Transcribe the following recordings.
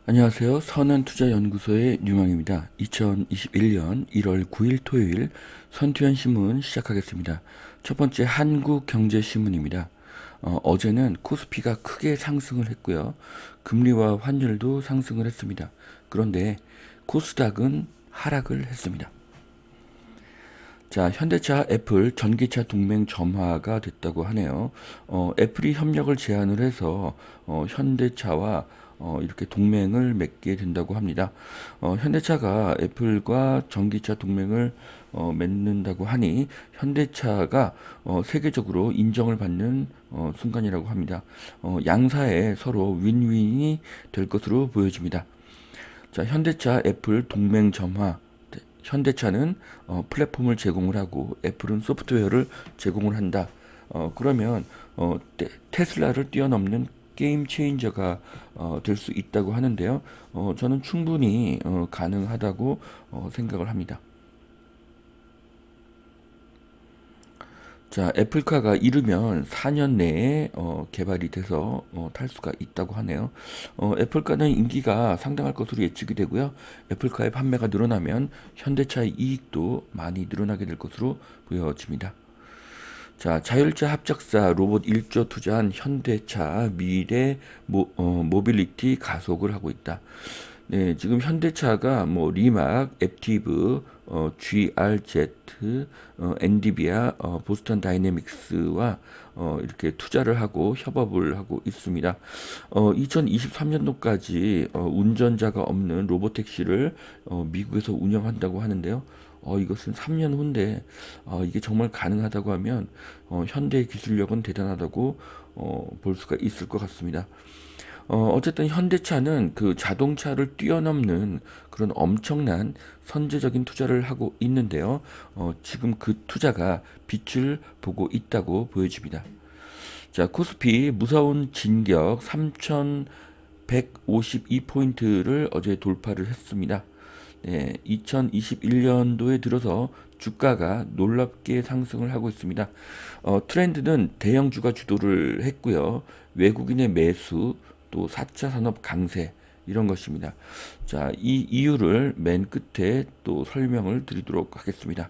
안녕하세요. 선한투자연구소의 류망입니다. 2021년 1월 9일 토요일 선투연 신문 시작하겠습니다. 첫 번째 한국경제신문입니다. 어제는 코스피가 크게 상승을 했고요. 금리와 환율도 상승을 했습니다. 그런데 코스닥은 하락을 했습니다. 자, 현대차, 애플 전기차 동맹 점화가 됐다고 하네요. 애플이 협력을 제안을 해서 현대차와 이렇게 동맹을 맺게 된다고 합니다. 현대차가 애플과 전기차 동맹을 맺는다고 하니 현대차가 세계적으로 인정을 받는 순간이라고 합니다. 양사에 서로 윈윈이 될 것으로 보여집니다. 자, 현대차, 애플 동맹 점화. 현대차는 플랫폼을 제공을 하고 애플은 소프트웨어를 제공을 한다. 그러면 테슬라를 뛰어넘는 게임 체인저가 될 수 있다고 하는데요. 저는 충분히 가능하다고 생각을 합니다. 자, 애플카가 이르면 4년 내에 개발이 돼서 탈 수가 있다고 하네요. 애플카는 인기가 상당할 것으로 예측이 되고요. 애플카의 판매가 늘어나면 현대차의 이익도 많이 늘어나게 될 것으로 보여집니다. 자, 자율차 합작사 로봇 1조 투자한 현대차 미래 모빌리티 가속을 하고 있다. 네, 지금 현대차가 뭐 리막, 앱티브, GRZ, 엔디비아, 보스턴 다이내믹스와 이렇게 투자를 하고 협업을 하고 있습니다. 2023년도까지 운전자가 없는 로보택시를 미국에서 운영한다고 하는데요. 이것은 3년 후인데 이게 정말 가능하다고 하면 현대의 기술력은 대단하다고 볼 수가 있을 것 같습니다. 어쨌든 현대차는 그 자동차를 뛰어넘는 그런 엄청난 선제적인 투자를 하고 있는데요. 지금 그 투자가 빛을 보고 있다고 보여집니다. 자, 코스피 무서운 진격 3,152포인트를 어제 돌파를 했습니다. 네, 2021년도에 들어서 주가가 놀랍게 상승을 하고 있습니다. 트렌드는 대형주가 주도를 했고요. 외국인의 매수, 또 4차 산업 강세, 이런 것입니다. 자, 이 이유를 맨 끝에 또 설명을 드리도록 하겠습니다.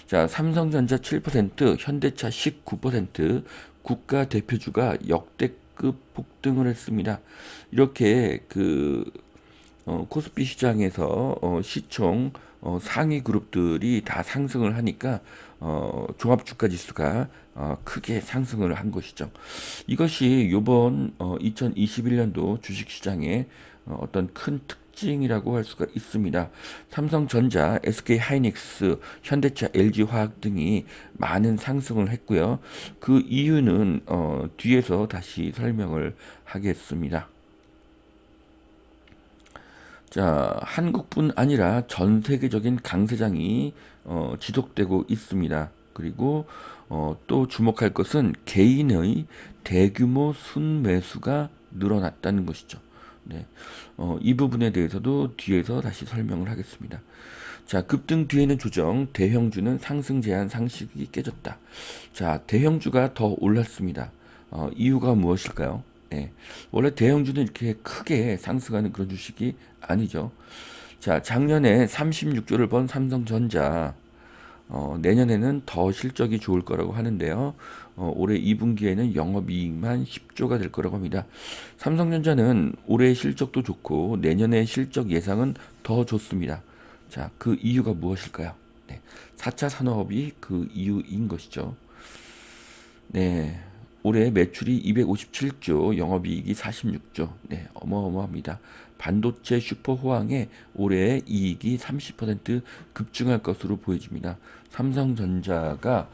자, 삼성전자 7%, 현대차 19%, 국가 대표주가 역대급 폭등을 했습니다. 이렇게 코스피 시장에서 시총 상위 그룹들이 다 상승을 하니까 종합주가지수가 크게 상승을 한 것이죠. 이것이 이번 2021년도 주식시장의 어떤 큰 특징이라고 할 수가 있습니다. 삼성전자, SK하이닉스, 현대차, LG화학 등이 많은 상승을 했고요. 그 이유는 뒤에서 다시 설명을 하겠습니다. 자, 한국뿐 아니라 전 세계적인 강세장이 지속되고 있습니다. 그리고 또 주목할 것은 개인의 대규모 순매수가 늘어났다는 것이죠. 네, 이 부분에 대해서도 뒤에서 다시 설명을 하겠습니다. 자, 급등 뒤에는 조정, 대형주는 상승 제한 상식이 깨졌다. 자, 대형주가 더 올랐습니다. 이유가 무엇일까요? 네, 원래 대형주는 이렇게 크게 상승하는 그런 주식이 아니죠. 자, 작년에 36조를 번 삼성전자, 내년에는 더 실적이 좋을 거라고 하는데요. 올해 2분기에는 영업이익만 10조가 될 거라고 합니다. 삼성전자는 올해 실적도 좋고 내년의 실적 예상은 더 좋습니다. 자, 그 이유가 무엇일까요? 네, 4차 산업이 그 이유인 것이죠. 네, 올해 매출이 257조, 영업이익이 46조. 네, 어마어마합니다. 반도체 슈퍼호황에 올해 이익이 30% 급증할 것으로 보여집니다. 삼성전자가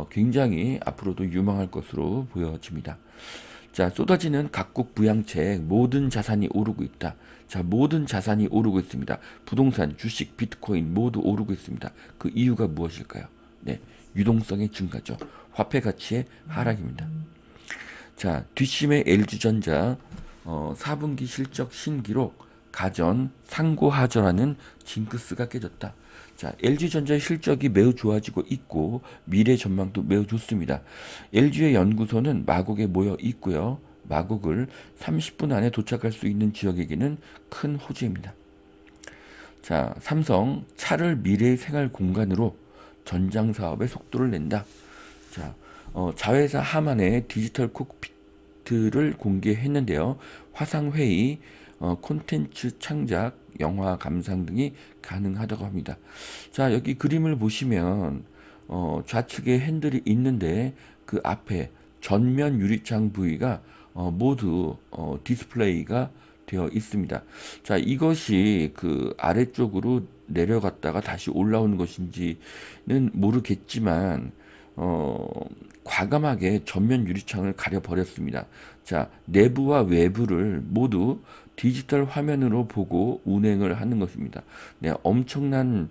굉장히 앞으로도 유망할 것으로 보여집니다. 자, 쏟아지는 각국 부양책, 모든 자산이 오르고 있다. 자, 모든 자산이 오르고 있습니다. 부동산, 주식, 비트코인 모두 오르고 있습니다. 그 이유가 무엇일까요? 네, 유동성의 증가죠. 화폐 가치의 하락입니다. 자, 뒷심의 LG전자 4분기 실적 신기록, 가전, 상고하전하는 징크스가 깨졌다. 자, LG전자의 실적이 매우 좋아지고 있고 미래 전망도 매우 좋습니다. LG의 연구소는 마곡에 모여 있고요. 마곡을 30분 안에 도착할 수 있는 지역에게는 큰 호재입니다. 자, 삼성 차를 미래의 생활 공간으로 전장 사업의 속도를 낸다. 자, 자회사 하만의 디지털 콕피트를 공개했는데요. 화상회의, 콘텐츠 창작, 영화 감상 등이 가능하다고 합니다. 자, 여기 그림을 보시면 좌측에 핸들이 있는데 그 앞에 전면 유리창 부위가 모두 디스플레이가 되어 있습니다. 자, 이것이 그 아래쪽으로 내려갔다가 다시 올라오는 것인지는 모르겠지만 과감하게 전면 유리창을 가려 버렸습니다. 자, 내부와 외부를 모두 디지털 화면으로 보고 운행을 하는 것입니다. 네, 엄청난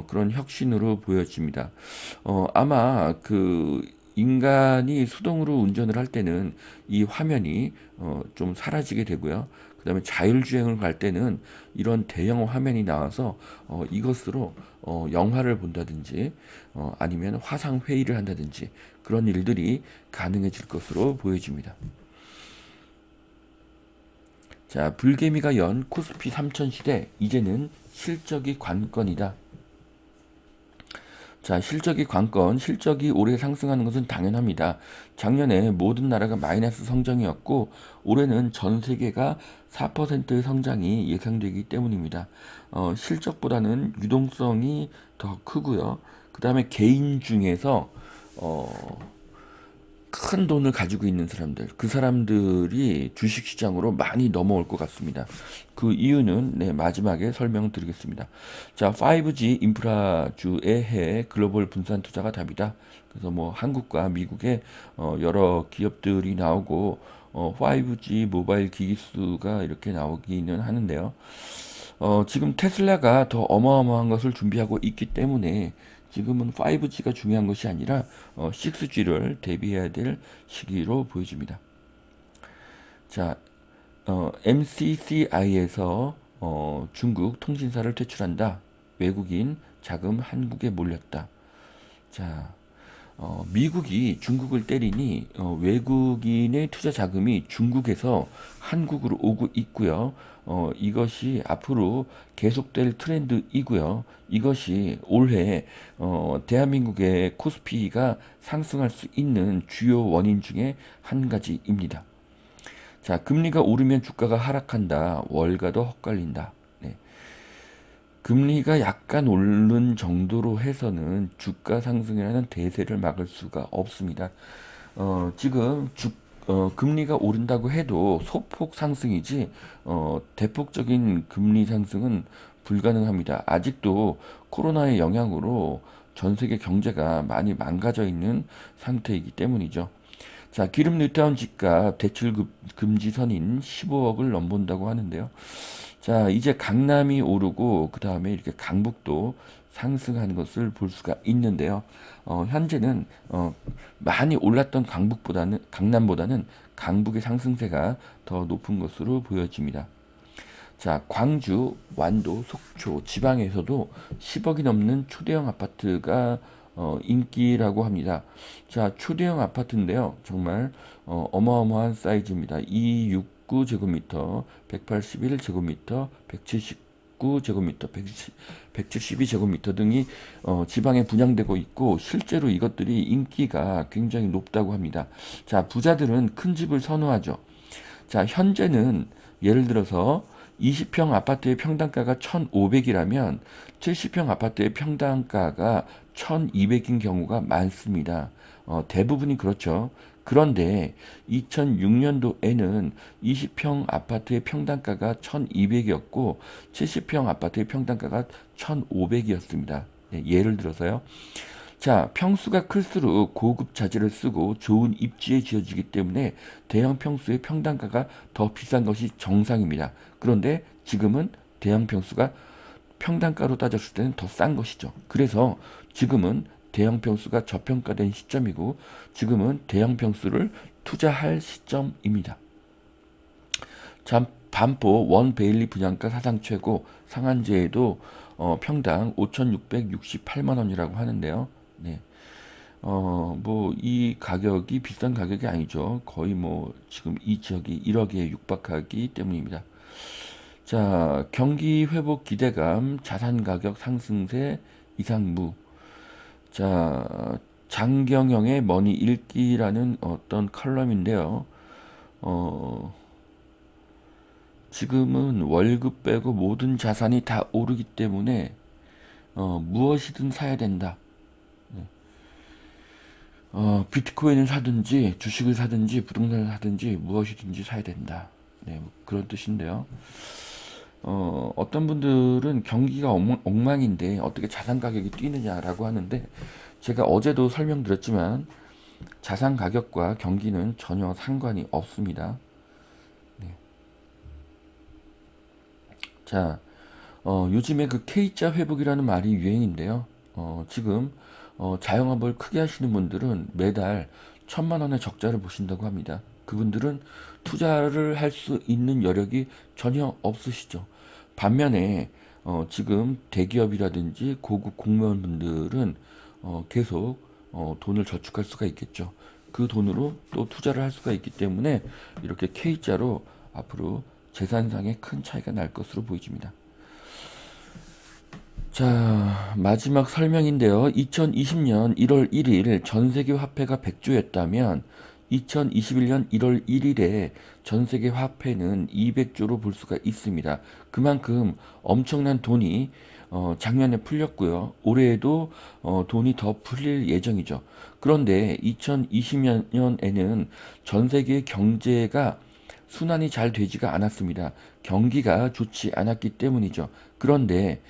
그런 혁신으로 보여집니다. 아마 그 인간이 수동으로 운전을 할 때는 이 화면이 좀 사라지게 되고요. 그 다음에 자율주행을 갈 때는 이런 대형 화면이 나와서 이것으로 영화를 본다든지 아니면 화상 회의를 한다든지 그런 일들이 가능해질 것으로 보여집니다. 자, 불개미가 연 코스피 3000 시대 이제는 실적이 관건이다. 자, 실적이 관건, 실적이 올해 상승하는 것은 당연합니다. 작년에 모든 나라가 마이너스 성장이었고 올해는 전 세계가 4% 성장이 예상되기 때문입니다. 실적보다는 유동성이 더 크고요. 그 다음에 개인 중에서 큰 돈을 가지고 있는 사람들, 그 사람들이 주식시장으로 많이 넘어올 것 같습니다. 그 이유는 마지막에 설명드리겠습니다. 자, 5G 인프라주의 해 글로벌 분산 투자가 답이다. 그래서 뭐 한국과 미국의 여러 기업들이 나오고 5G 모바일 기기수가 이렇게 나오기는 하는데요. 지금 테슬라가 더 어마어마한 것을 준비하고 있기 때문에 지금은 5G가 중요한 것이 아니라 6G를 대비해야 될 시기로 보여집니다. 자, MCCI에서 중국 통신사를 퇴출한다. 외국인 자금 한국에 몰렸다. 자, 미국이 중국을 때리니 외국인의 투자 자금이 중국에서 한국으로 오고 있고요. 이것이 앞으로 계속될 트렌드이고요. 이것이 올해 대한민국의 코스피가 상승할 수 있는 주요 원인 중에 한 가지입니다. 자, 금리가 오르면 주가가 하락한다. 월가도 헛갈린다. 네. 금리가 약간 오른 정도로 해서는 주가 상승이라는 대세를 막을 수가 없습니다. 지금 금리가 오른다고 해도 소폭 상승이지, 대폭적인 금리 상승은 불가능합니다. 아직도 코로나의 영향으로 전 세계 경제가 많이 망가져 있는 상태이기 때문이죠. 자, 기름 뉴타운 집값 대출 금지 선인 15억을 넘본다고 하는데요. 자, 이제 강남이 오르고 그 다음에 이렇게 강북도 상승하는 것을 볼 수가 있는데요. 현재는 많이 올랐던 강남보다는 강북의 상승세가 더 높은 것으로 보여집니다. 자, 광주, 완도, 속초, 지방에서도 10억이 넘는 초대형 아파트가 인기라고 합니다. 자, 초대형 아파트인데요. 정말 어마어마한 사이즈입니다. 269제곱미터, 181제곱미터, 179제곱미터, 172제곱미터 등이 지방에 분양되고 있고 실제로 이것들이 인기가 굉장히 높다고 합니다. 자, 부자들은 큰 집을 선호하죠. 자, 현재는 예를 들어서 20평 아파트의 평당가가 1,500이라면 70평 아파트의 평당가가 1,200인 경우가 많습니다. 대부분이 그렇죠. 그런데 2006년도에는 20평 아파트의 평당가가 1,200이었고 70평 아파트의 평당가가 1,500이었습니다. 예를 들어서요. 자, 평수가 클수록 고급 자재를 쓰고 좋은 입지에 지어지기 때문에 대형 평수의 평당가가 더 비싼 것이 정상입니다. 그런데 지금은 대형 평수가 평당가로 따졌을 때는 더 싼 것이죠. 그래서 지금은 대형 평수가 저평가된 시점이고 지금은 대형 평수를 투자할 시점입니다. 자, 반포 원 베일리 분양가 사상 최고 상한제에도 평당 5,668만 원이라고 하는데요. 네. 뭐 이 가격이 비싼 가격이 아니죠. 거의 뭐 지금 이 지역이 1억에 육박하기 때문입니다. 자, 경기 회복 기대감, 자산 가격 상승세, 이상무. 자, 장경영의 머니 읽기라는 어떤 칼럼인데요. 어, 지금은 월급 빼고 모든 자산이 다 오르기 때문에 무엇이든 사야 된다. 비트코인을 사든지 주식을 사든지 부동산을 사든지 무엇이든지 사야 된다. 네, 뭐 그런 뜻인데요. 어떤 분들은 경기가 엉망인데 어떻게 자산 가격이 뛰느냐라고 하는데 제가 어제도 설명드렸지만 자산 가격과 경기는 전혀 상관이 없습니다. 네. 자, 요즘에 그 K자 회복이라는 말이 유행인데요. 지금 자영업을 크게 하시는 분들은 매달 1,000만 원의 적자를 보신다고 합니다. 그분들은 투자를 할 수 있는 여력이 전혀 없으시죠. 반면에 지금 대기업이라든지 고급 공무원분들은 계속 돈을 저축할 수가 있겠죠. 그 돈으로 또 투자를 할 수가 있기 때문에 이렇게 K자로 앞으로 재산상의 큰 차이가 날 것으로 보여집니다. 자, 마지막 설명인데요. 2020년 1월 1일 전 세계 화폐가 100조였다면 2021년 1월 1일에 전 세계 화폐는 200조로 볼 수가 있습니다. 그만큼 엄청난 돈이 작년에 풀렸고요. 올해에도 돈이 더 풀릴 예정이죠. 그런데 2020년에는 전 세계 경제가 순환이 잘 되지가 않았습니다. 경기가 좋지 않았기 때문이죠. 그런데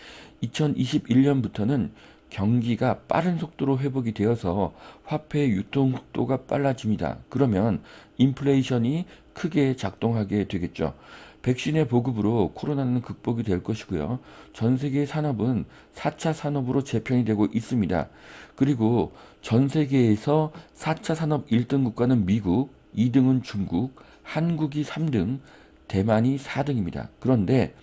2021년부터는 경기가 빠른 속도로 회복이 되어서 화폐의 유통 속도가 빨라집니다. 그러면 인플레이션이 크게 작동하게 되겠죠. 백신의 보급으로 코로나는 극복이 될 것이고요. 전 세계 산업은 4차 산업으로 재편이 되고 있습니다. 그리고 전 세계에서 4차 산업 1등 국가는 미국, 2등은 중국, 한국이 3등, 대만이 4등입니다. 그런데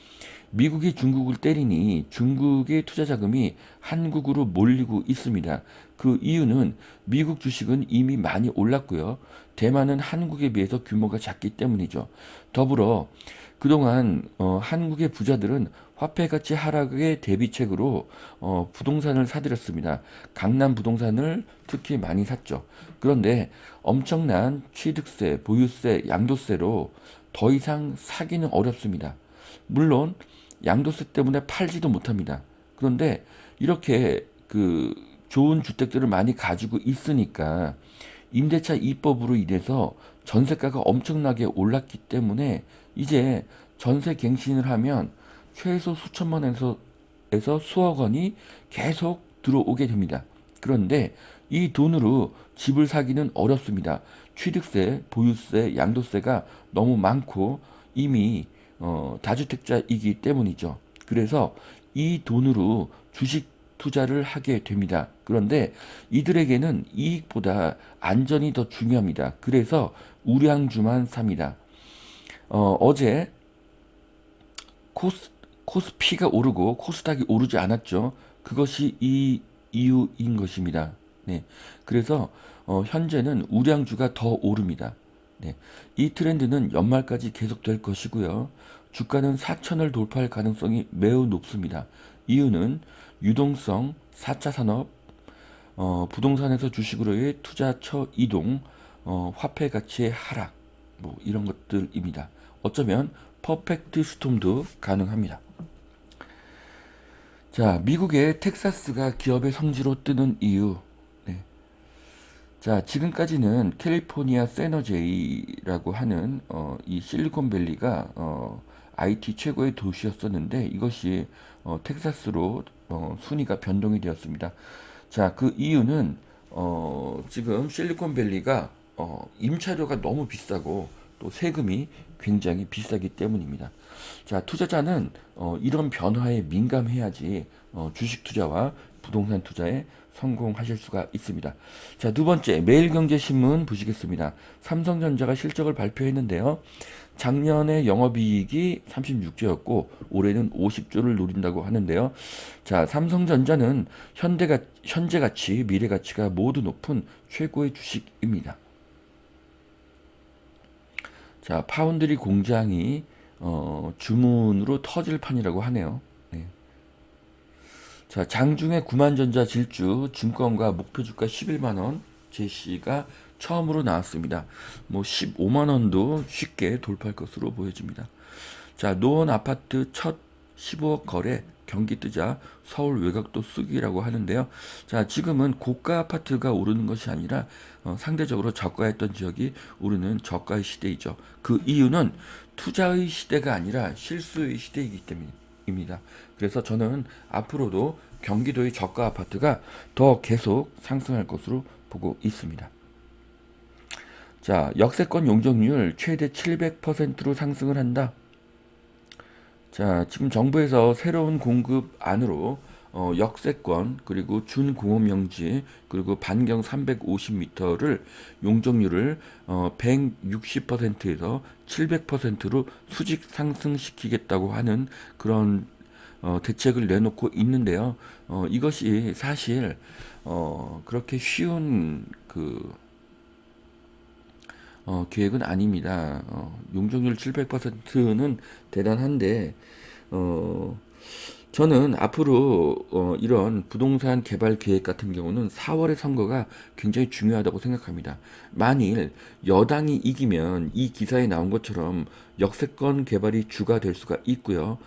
미국이 중국을 때리니 중국의 투자 자금이 한국으로 몰리고 있습니다. 그 이유는 미국 주식은 이미 많이 올랐고요. 대만은 한국에 비해서 규모가 작기 때문이죠. 더불어 그동안 한국의 부자들은 화폐 가치 하락의 대비책으로 부동산을 사들였습니다. 강남 부동산을 특히 많이 샀죠. 그런데 엄청난 취득세, 보유세, 양도세로 더 이상 사기는 어렵습니다. 물론 양도세 때문에 팔지도 못합니다. 그런데 이렇게 그 좋은 주택들을 많이 가지고 있으니까 임대차 2법으로 인해서 전세가가 엄청나게 올랐기 때문에 이제 전세 갱신을 하면 최소 수천만 원에서 수억 원이 계속 들어오게 됩니다. 그런데 이 돈으로 집을 사기는 어렵습니다. 취득세, 보유세, 양도세가 너무 많고 이미 다주택자이기 때문이죠. 그래서 이 돈으로 주식 투자를 하게 됩니다. 그런데 이들에게는 이익보다 안전이 더 중요합니다. 그래서 우량주만 삽니다. 어제 코스피가 오르고 코스닥이 오르지 않았죠. 그것이 이 이유인 것입니다. 네. 그래서 현재는 우량주가 더 오릅니다. 네. 이 트렌드는 연말까지 계속될 것이고요. 주가는 4천을 돌파할 가능성이 매우 높습니다. 이유는 유동성, 4차 산업, 부동산에서 주식으로의 투자처 이동, 화폐 가치의 하락, 뭐 이런 것들입니다. 어쩌면 퍼펙트 스톰도 가능합니다. 자, 미국의 텍사스가 기업의 성지로 뜨는 이유. 네. 자, 지금까지는 캘리포니아 세너제이라고 하는 이 실리콘밸리가 IT 최고의 도시였었는데 이것이 텍사스로 순위가 변동이 되었습니다. 자, 그 이유는 지금 실리콘밸리가 임차료가 너무 비싸고 또 세금이 굉장히 비싸기 때문입니다. 자, 투자자는 이런 변화에 민감해야지 주식 투자와 부동산 투자에 성공하실 수가 있습니다. 자, 두 번째 매일경제신문 보시겠습니다. 삼성전자가 실적을 발표했는데요. 작년에 영업이익이 36조였고 올해는 50조를 노린다고 하는데요. 자, 삼성전자는 현재 가치, 미래 가치가 모두 높은 최고의 주식입니다. 자, 파운드리 공장이 주문으로 터질 판이라고 하네요. 네. 자, 장중에 구만전자 질주 증권가 목표 주가 11만 원 제시가 처음으로 나왔습니다. 뭐 15만 원도 쉽게 돌파할 것으로 보여집니다. 자, 노원 아파트 첫 15억 거래 경기 뜨자 서울 외곽도 쑥이라고 하는데요. 자, 지금은 고가 아파트가 오르는 것이 아니라 상대적으로 저가했던 지역이 오르는 저가의 시대이죠. 그 이유는 투자의 시대가 아니라 실수의 시대이기 때문입니다. 그래서 저는 앞으로도 경기도의 저가 아파트가 더 계속 상승할 것으로 보고 있습니다. 자, 역세권 용적률 최대 700%로 상승을 한다. 자, 지금 정부에서 새로운 공급 안으로 역세권 그리고 준공업용지 그리고 반경 350m를 용적률을 160%에서 700%로 수직 상승시키겠다고 하는 그런 대책을 내놓고 있는데요. 이것이 사실 그렇게 쉬운 계획은 아닙니다. 용적률 700%는 대단한데, 저는 앞으로 이런 부동산 개발 계획 같은 경우는 4월의 선거가 굉장히 중요하다고 생각합니다. 만일 여당이 이기면 이 기사에 나온 것처럼 역세권 개발이 주가 될 수가 있고요.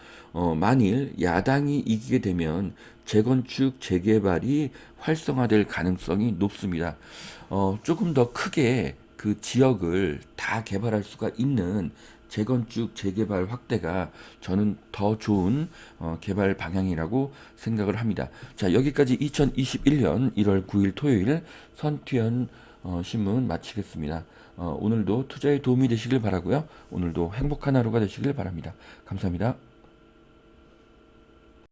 만일 야당이 이기게 되면 재건축, 재개발이 활성화될 가능성이 높습니다. 조금 더 크게 그 지역을 다 개발할 수가 있는 재건축, 재개발 확대가 저는 더 좋은 개발 방향이라고 생각을 합니다. 자, 여기까지 2021년 1월 9일 토요일 선투연 신문 마치겠습니다. 오늘도 투자에 도움이 되시길 바라고요. 오늘도 행복한 하루가 되시길 바랍니다. 감사합니다.